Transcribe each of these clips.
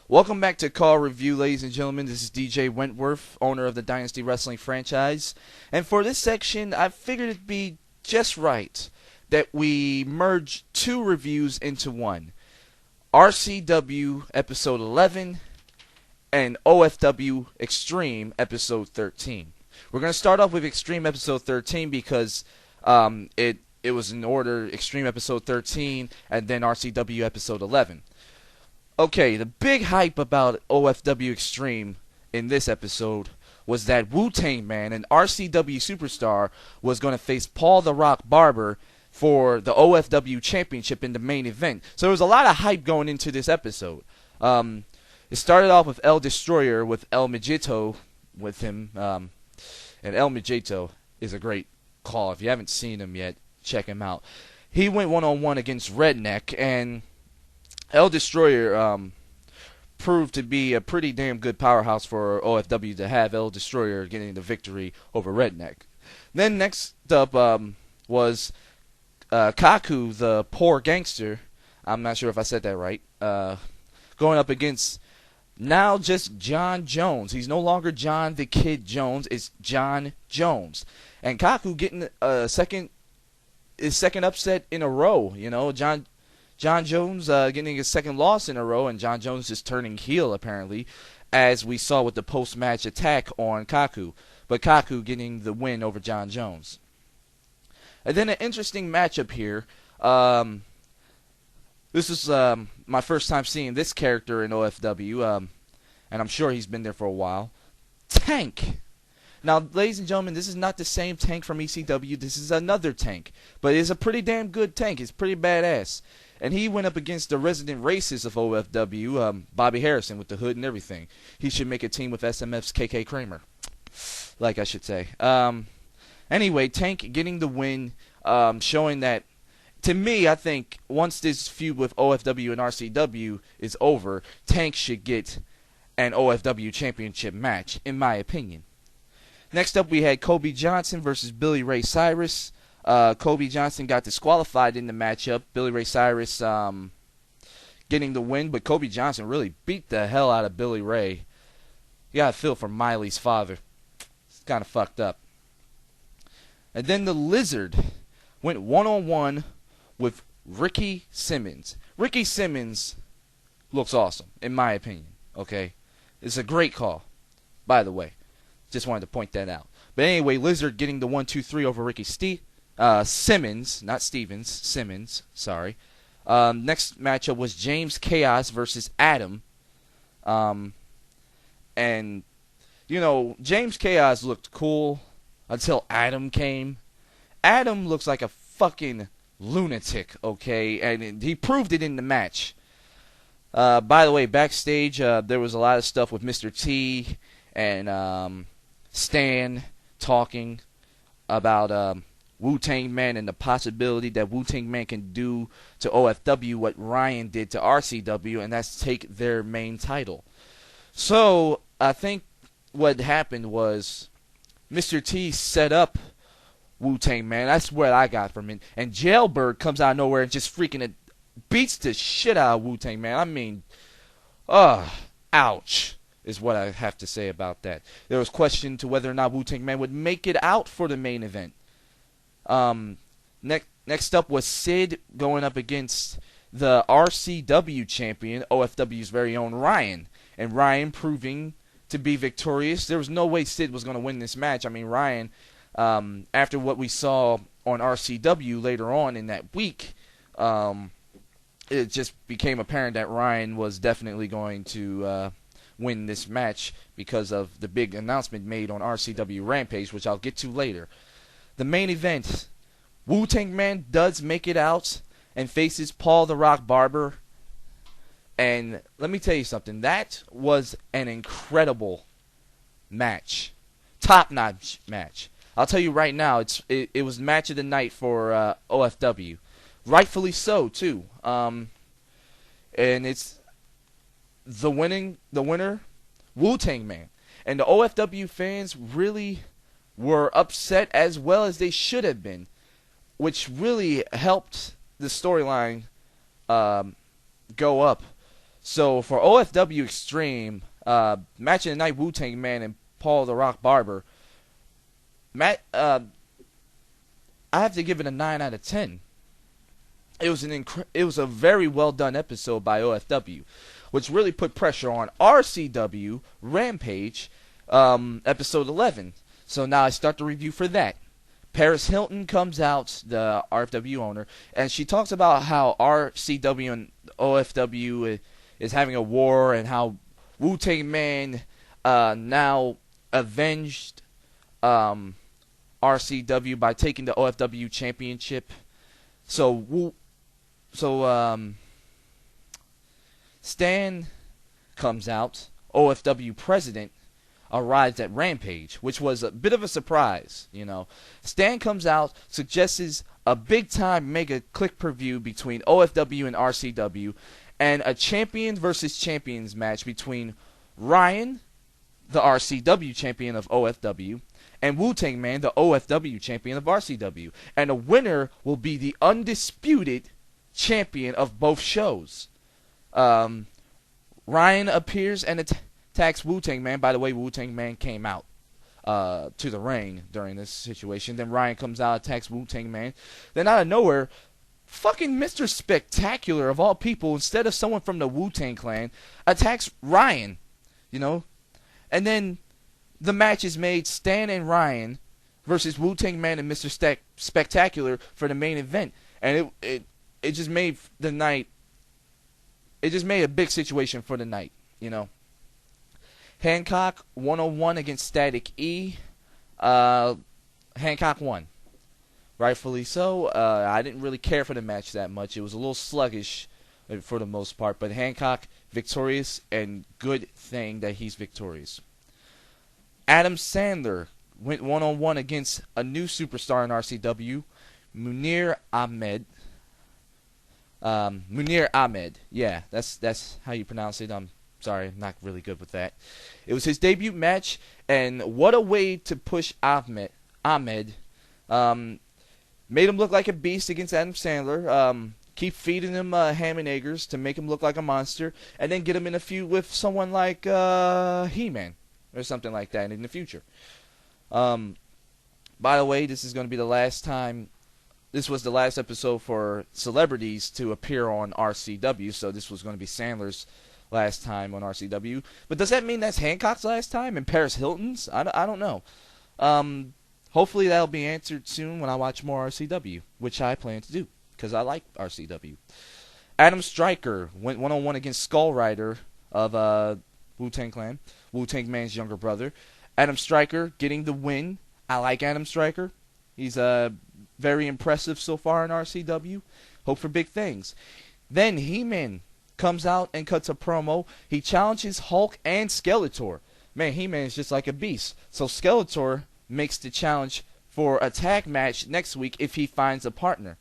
Welcome back to CAW Review, ladies and gentlemen. This is DJ Wentworth, owner of the Dynasty Wrestling franchise. And for this section, I figured it'd be just right that we merge two reviews into one. RCW Episode 11 and OFW Extreme Episode 13. We're going to start off with Extreme Episode 13 because it was in order: Extreme Episode 13 and then RCW Episode 11. Okay, the big hype about OFW Extreme in this episode was that Wu-Tang Man, an RCW superstar, was going to face Paul the Rock Barber for the OFW Championship in the main event. So there was a lot of hype going into this episode. It started off with El Destroyer with El Majito with him. And El Majito is a great call. If you haven't seen him yet, check him out. He went one-on-one against Redneck, and El Destroyer proved to be a pretty damn good powerhouse for OFW to have El Destroyer getting the victory over Redneck. Then next up was Kaku, the poor gangster. I'm not sure if I said that right. Going up against now just John Jones. He's no longer John the Kid Jones. It's John Jones. And Kaku getting his second upset in a row. You know, John Jones getting his second loss in a row, and John Jones is turning heel, apparently, as we saw with the post-match attack on Kaku. But Kaku getting the win over John Jones. And then an interesting matchup here. This is my first time seeing this character in OFW, and I'm sure he's been there for a while. Tank. Now, ladies and gentlemen, this is not the same Tank from ECW. This is another Tank. But it's a pretty damn good Tank. It's pretty badass. And he went up against the resident racist of OFW, Bobby Harrison, with the hood and everything. He should make a team with SMF's KK Kramer, like I should say. Anyway, Tank getting the win, showing that, to me, I think once this feud with OFW and RCW is over, Tank should get an OFW championship match, in my opinion. Next up, we had Kobe Johnson versus Billy Ray Cyrus. Kobe Johnson got disqualified in the matchup. Billy Ray Cyrus getting the win, but Kobe Johnson really beat the hell out of Billy Ray. You gotta feel for Miley's father. It's kind of fucked up. And then the Lizard went one-on-one with Ricky Simmons. Ricky Simmons looks awesome, in my opinion. Okay, it's a great call, by the way. Just wanted to point that out. But anyway, Lizard getting the 1-2-3 over Ricky Simmons, not Stevens, Simmons, sorry. Next matchup was James Chaos versus Adam. And, you know, James Chaos looked cool until Adam came. Adam looks like a fucking lunatic, okay? And he proved it in the match. By the way, backstage, there was a lot of stuff with Mr. T and Stan talking about Wu-Tang Man and the possibility that Wu-Tang Man can do to OFW what Ryan did to RCW, and that's take their main title. So I think what happened was Mr. T set up Wu-Tang Man. That's what I got from it. And Jailbird comes out of nowhere and just freaking beats the shit out of Wu-Tang Man. I mean, ouch is what I have to say about that. There was question to whether or not Wu-Tang Man would make it out for the main event. Next up was Sid going up against the RCW champion, OFW's very own Ryan. And Ryan proving to be victorious. There was no way Sid was going to win this match. I mean, Ryan, after what we saw on RCW later on in that week, it just became apparent that Ryan was definitely going to win this match because of the big announcement made on RCW Rampage, which I'll get to later. The main event, Wu-Tang Man does make it out and faces Paul the Rock Barber. And let me tell you something, that was an incredible match. Top-notch match. I'll tell you right now, it was match of the night for OFW. Rightfully so, too. And it's the winner, Wu-Tang Man. And the OFW fans really were upset as well as they should have been, which really helped the storyline go up. So for OFW Extreme, match of the night, Wu-Tang Man and Paul the Rock Barber. I have to give it a 9 out of 10. It was a very well done episode by OFW, which really put pressure on RCW Rampage, episode 11. So now I start the review for that. Paris Hilton comes out, the RFW owner, and she talks about how RCW and OFW is having a war, and how Wu-Tang Man now avenged RCW by taking the OFW championship. So Stan comes out, OFW president, arrives at Rampage, which was a bit of a surprise, you know. Stan comes out, suggests a big-time mega click per view between OFW and RCW, and a champion versus champions match between Ryan, the RCW champion of OFW, and Wu-Tang Man, the OFW champion of RCW. And the winner will be the undisputed champion of both shows. Ryan appears and attacks Wu-Tang Man. By the way, Wu-Tang Man came out to the ring during this situation. Then Ryan comes out, attacks Wu-Tang Man. Then out of nowhere, fucking Mr. Spectacular, of all people, instead of someone from the Wu-Tang Clan, attacks Ryan, you know. And then the match is made Stan and Ryan versus Wu-Tang Man and Mr. Spectacular for the main event. And it just made the night, it just made a big situation for the night, you know. Hancock 101 against Static E. Hancock won. Rightfully so. I didn't really care for the match that much. It was a little sluggish for the most part, but Hancock victorious, and good thing that he's victorious. Adam Sandler went one-on-one against a new superstar in RCW, Munir Ahmed. Munir Ahmed. Yeah, that's how you pronounce it. I'm sorry, I'm not really good with that. It was his debut match, and what a way to push Ahmed. Made him look like a beast against Adam Sandler. Keep feeding him ham and eggers to make him look like a monster, and then get him in a feud with someone like He-Man or something like that in the future. By the way, this is going to be the last time. This was the last episode for celebrities to appear on RCW, so this was going to be Sandler's last time on RCW. But does that mean that's Hancock's last time and Paris Hilton's? I don't know. Hopefully that'll be answered soon when I watch more RCW, which I plan to do, because I like RCW. Adam Stryker went one-on-one against Skull Rider of Wu-Tang Clan, Wu-Tang Man's younger brother. Adam Stryker getting the win. I like Adam Stryker. He's very impressive so far in RCW. Hope for big things. Then He-Man comes out and cuts a promo. He challenges Hulk and Skeletor. Man, He-Man is just like a beast. So Skeletor makes the challenge for a tag match next week if he finds a partner.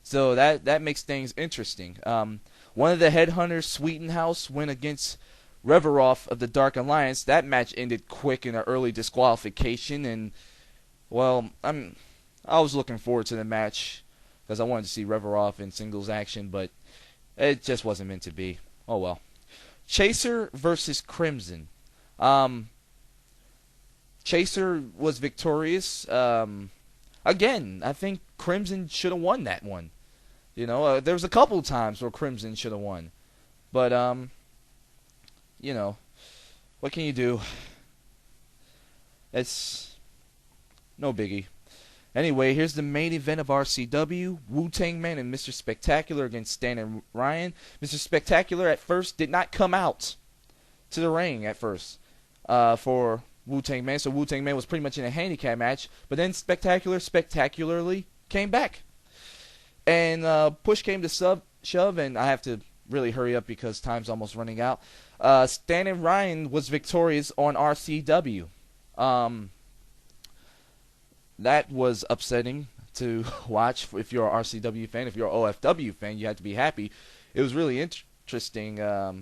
So that makes things interesting. One of the headhunters, Sweetenhouse, went against Reveroff of the Dark Alliance. That match ended quick in an early disqualification, and well, I was looking forward to the match because I wanted to see Reveroff in singles action, but it just wasn't meant to be. Oh well. Chaser versus Crimson. Chaser was victorious. Again, I think Crimson should have won that one. You know, there was a couple times where Crimson should have won, but you know, what can you do? It's no biggie. Anyway, here's the main event of RCW. Wu-Tang Man and Mr. Spectacular against Stan and Ryan. Mr. Spectacular at first did not come out to the ring at first for Wu-Tang Man. So Wu-Tang Man was pretty much in a handicap match. But then Spectacular spectacularly came back. And push came to shove, and I have to really hurry up because time's almost running out. Stan and Ryan was victorious on RCW. That was upsetting to watch if you're an RCW fan. If you're an OFW fan, you had to be happy. It was really interesting. I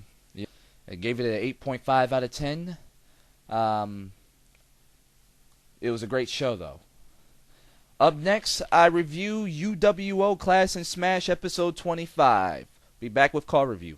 gave it an 8.5 out of 10. It was a great show, though. Up next, I review UWO Class and Smash episode 25. Be back with CAW review.